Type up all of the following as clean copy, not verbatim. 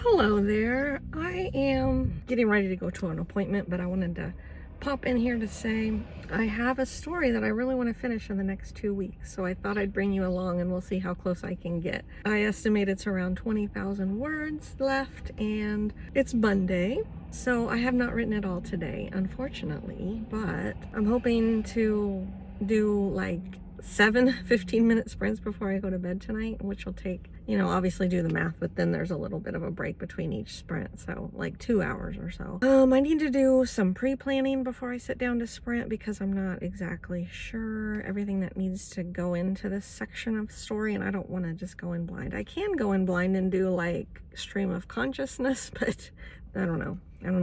Hello there. I am getting ready to go to an appointment, but I wanted to pop in here to say I have a story that I really want to finish in the next 2 weeks. So I thought I'd bring you along and we'll see how close I can get. I estimate it's around 20,000 words left and it's Monday. So I have not written it all today, unfortunately, but I'm hoping to do like 7 15-minute sprints before I go to bed tonight, which will take, obviously do the math, but then there's a little bit of a break between each sprint, so like 2 hours or so. I need to do some pre-planning before I sit down to sprint because I'm not exactly sure everything that needs to go into this section of story, and I don't want to just go in blind. I can go in blind and do like stream of consciousness, but I don't know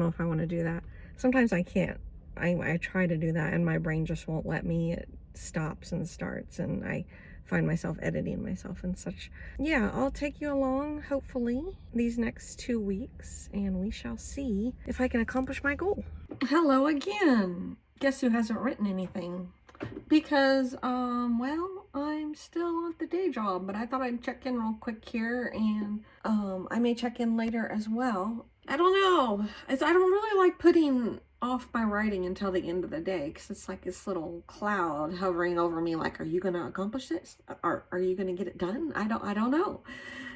if I want to do that. Sometimes I can't. I try to do that and my brain just won't let me. It stops and starts and I find myself editing myself and such. Yeah, I'll take you along hopefully these next 2 weeks and we shall see if I can accomplish my goal. Hello again. Guess who hasn't written anything? Because well, I'm still at the day job, but I thought I'd check in real quick here, and I may check in later as well. I don't know. I don't really like putting off my writing until the end of the day, because it's like this little cloud hovering over me, like, are you gonna accomplish this? Are you gonna get it done? I don't know.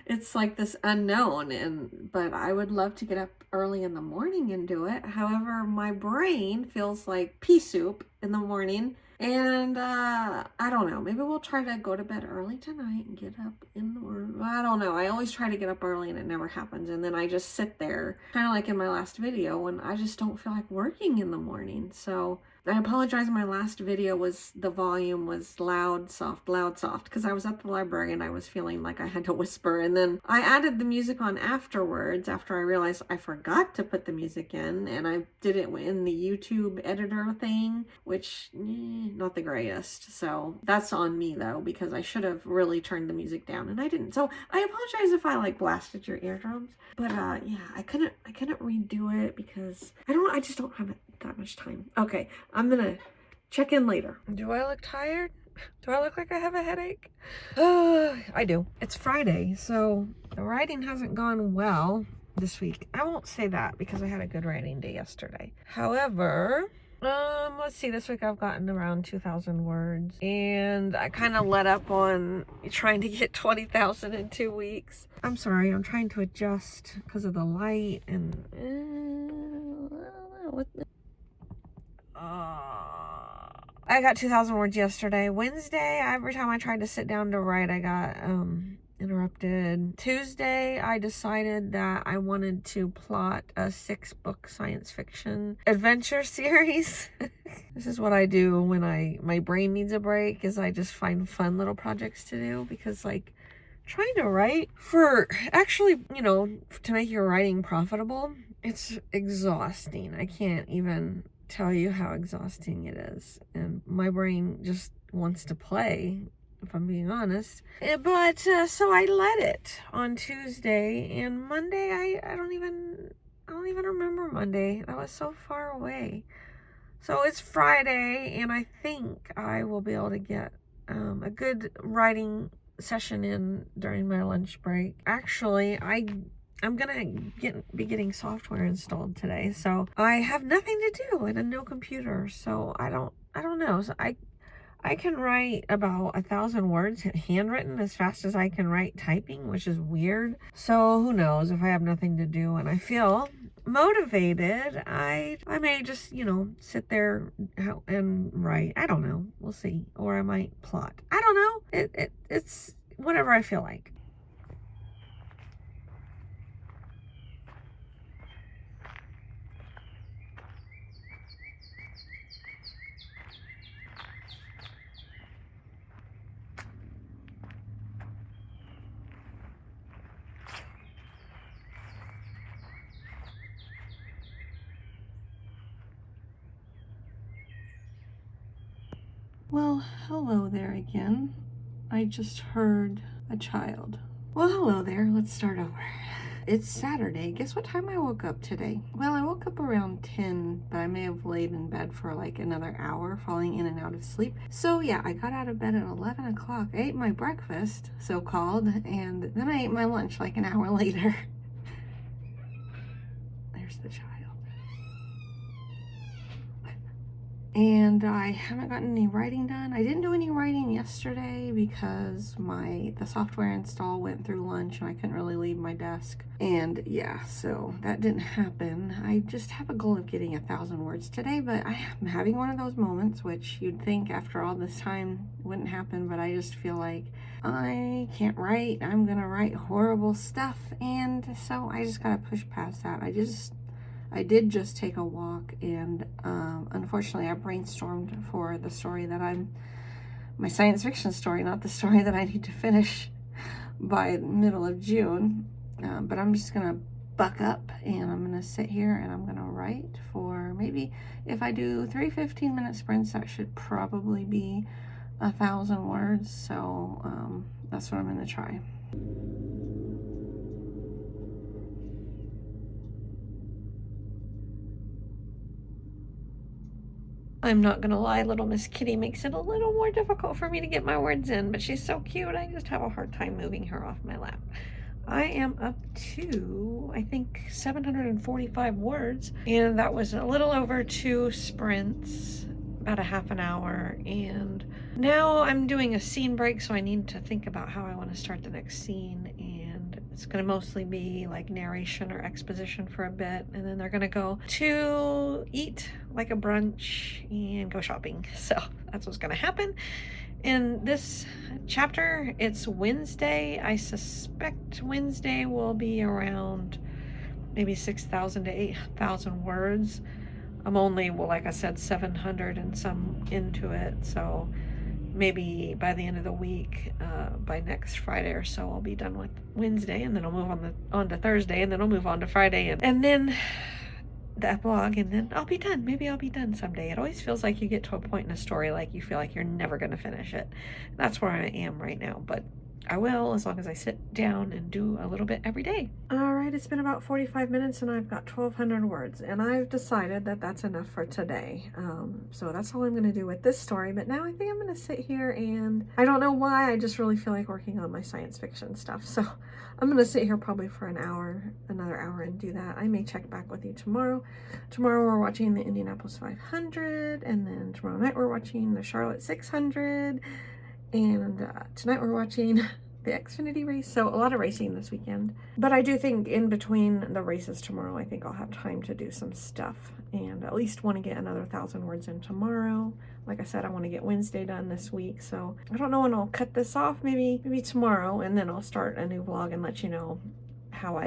It's like this unknown, but I would love to get up early in the morning and do it. However, my brain feels like pea soup in the morning. And I don't know, maybe we'll try to go to bed early tonight and get up in the morning. I don't know. I always try to get up early and it never happens. And then I just sit there, kind of like in my last video, and I just don't feel like working in the morning. So I apologize. My last video the volume was loud, soft, because I was at the library and I was feeling like I had to whisper. And then I added the music on afterwards, after I realized I forgot to put the music in, and I did it in the YouTube editor thing, which not the greatest. So that's on me though, because I should have really turned the music down and I didn't. So I apologize if I like blasted your eardrums. But yeah, I couldn't redo it because I just don't have that much time. Okay, I'm gonna check in later. Do I look tired? Do I look like I have a headache? I do. It's Friday, so the writing hasn't gone well this week. I won't say that because I had a good writing day yesterday. However, let's see, this week I've gotten around 2,000 words, and I kind of let up on trying to get 20,000 in 2 weeks. I'm sorry, I'm trying to adjust because of the light and I got 2,000 words yesterday. Wednesday, every time I tried to sit down to write, I got interrupted. Tuesday, I decided that I wanted to plot a 6-book science fiction adventure series. This is what I do when my brain needs a break, is I just find fun little projects to do, because like trying to write for actually, to make your writing profitable, it's exhausting. I can't even tell you how exhausting it is, and my brain just wants to play, if I'm being honest. But so I let it on Tuesday, and Monday I don't even remember Monday. That was so far away. So it's Friday, and I think I will be able to get a good writing session in during my lunch break. Actually, I'm gonna be getting software installed today, so I have nothing to do and no computer, so I don't know. So I can write about 1,000 words handwritten as fast as I can write typing, which is weird. So who knows, if I have nothing to do and I feel motivated, I may just, sit there and write. I don't know. We'll see. Or I might plot. I don't know. It's whatever I feel like. Well, hello there again. I just heard a child. Well, hello there. Let's start over. It's Saturday. Guess what time I woke up today? Well, I woke up around 10, but I may have laid in bed for like another hour, falling in and out of sleep. So yeah, I got out of bed at 11 o'clock. I ate my breakfast, so-called, and then I ate my lunch like an hour later. Where's the child? And I haven't gotten any writing done. I didn't do any writing yesterday because the software install went through lunch and I couldn't really leave my desk. And yeah, so that didn't happen. I just have a goal of getting 1,000 words today, but I'm having one of those moments, which you'd think after all this time wouldn't happen, but I just feel like I can't write. I'm gonna write horrible stuff, and so I just gotta push past that. I did just take a walk, and unfortunately I brainstormed for the story my science fiction story, not the story that I need to finish by middle of June. But I'm just gonna buck up and I'm gonna sit here and I'm gonna write for maybe, if I do 3 15-minute sprints, that should probably be 1,000 words. So that's what I'm gonna try. I'm not gonna lie, little Miss Kitty makes it a little more difficult for me to get my words in, but she's so cute, I just have a hard time moving her off my lap. I am up to, I think, 745 words, and that was a little over 2 sprints, about a half an hour, and now I'm doing a scene break, so I need to think about how I want to start the next scene, and it's going to mostly be like narration or exposition for a bit, and then they're going to go to eat like a brunch and go shopping. So that's what's going to happen. In this chapter, it's Wednesday. I suspect Wednesday will be around maybe 6,000 to 8,000 words. I'm only, well, like I said, 700 and some into it, so maybe by the end of the week, by next Friday or so, I'll be done with Wednesday, and then I'll move on to Thursday, and then I'll move on to Friday, and then the epilogue, and then I'll be done. Maybe I'll be done someday. It always feels like you get to a point in a story like you feel like you're never going to finish it. That's where I am right now, but I will, as long as I sit down and do a little bit every day. All right, it's been about 45 minutes and I've got 1,200 words, and I've decided that that's enough for today. So that's all I'm going to do with this story, but now I think I'm going to sit here, and I don't know why, I just really feel like working on my science fiction stuff. So I'm going to sit here probably for another hour and do that. I may check back with you tomorrow. Tomorrow we're watching the Indianapolis 500, and then tomorrow night we're watching the Charlotte 600. And tonight we're watching the Xfinity race, so a lot of racing this weekend. But I do think in between the races tomorrow, I think I'll have time to do some stuff, and at least want to get another 1,000 words in tomorrow. Like I said, I want to get Wednesday done this week, so I don't know when I'll cut this off. Maybe tomorrow, and then I'll start a new vlog and let you know how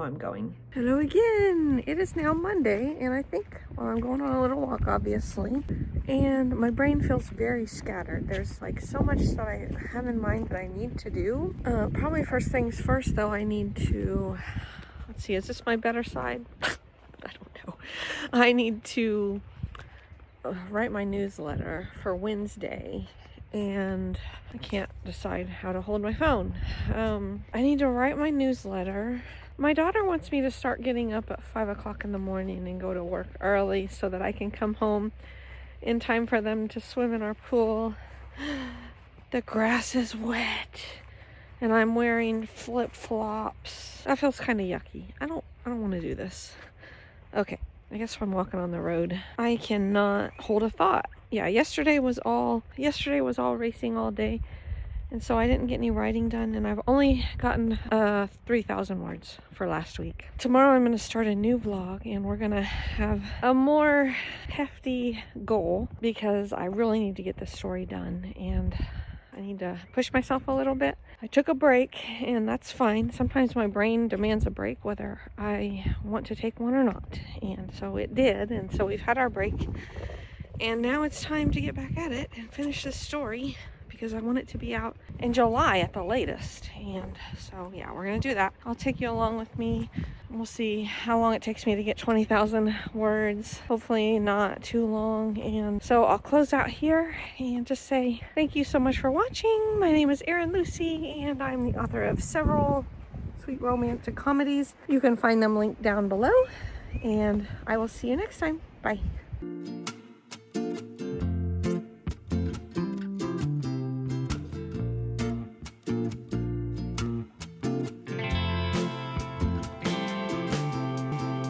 I'm going. Hello again. It is now Monday, and I think, well, I'm going on a little walk, obviously, and my brain feels very scattered. There's like so much that I have in mind that I need to do. Probably first things first, though, I need to, let's see, is this my better side? I don't know. I need to write my newsletter for Wednesday, and I can't decide how to hold my phone. I need to write my newsletter. My daughter wants me to start getting up at 5 o'clock in the morning and go to work early so that I can come home in time for them to swim in our pool. The grass is wet and I'm wearing flip-flops. That feels kind of yucky. I don't want to do this. Okay, I guess I'm walking on the road. I cannot hold a thought. Yeah, yesterday was all racing all day, and so I didn't get any writing done, and I've only gotten 3,000 words for last week. Tomorrow I'm going to start a new vlog, and we're going to have a more hefty goal because I really need to get this story done, and I need to push myself a little bit. I took a break, and that's fine. Sometimes my brain demands a break whether I want to take one or not, and so it did, and so we've had our break. And now it's time to get back at it and finish this story because I want it to be out in July at the latest. And so, yeah, we're going to do that. I'll take you along with me. We'll see how long it takes me to get 20,000 words. Hopefully not too long. And so I'll close out here and just say thank you so much for watching. My name is Erin Lucy, and I'm the author of several sweet romantic comedies. You can find them linked down below. And I will see you next time. Bye.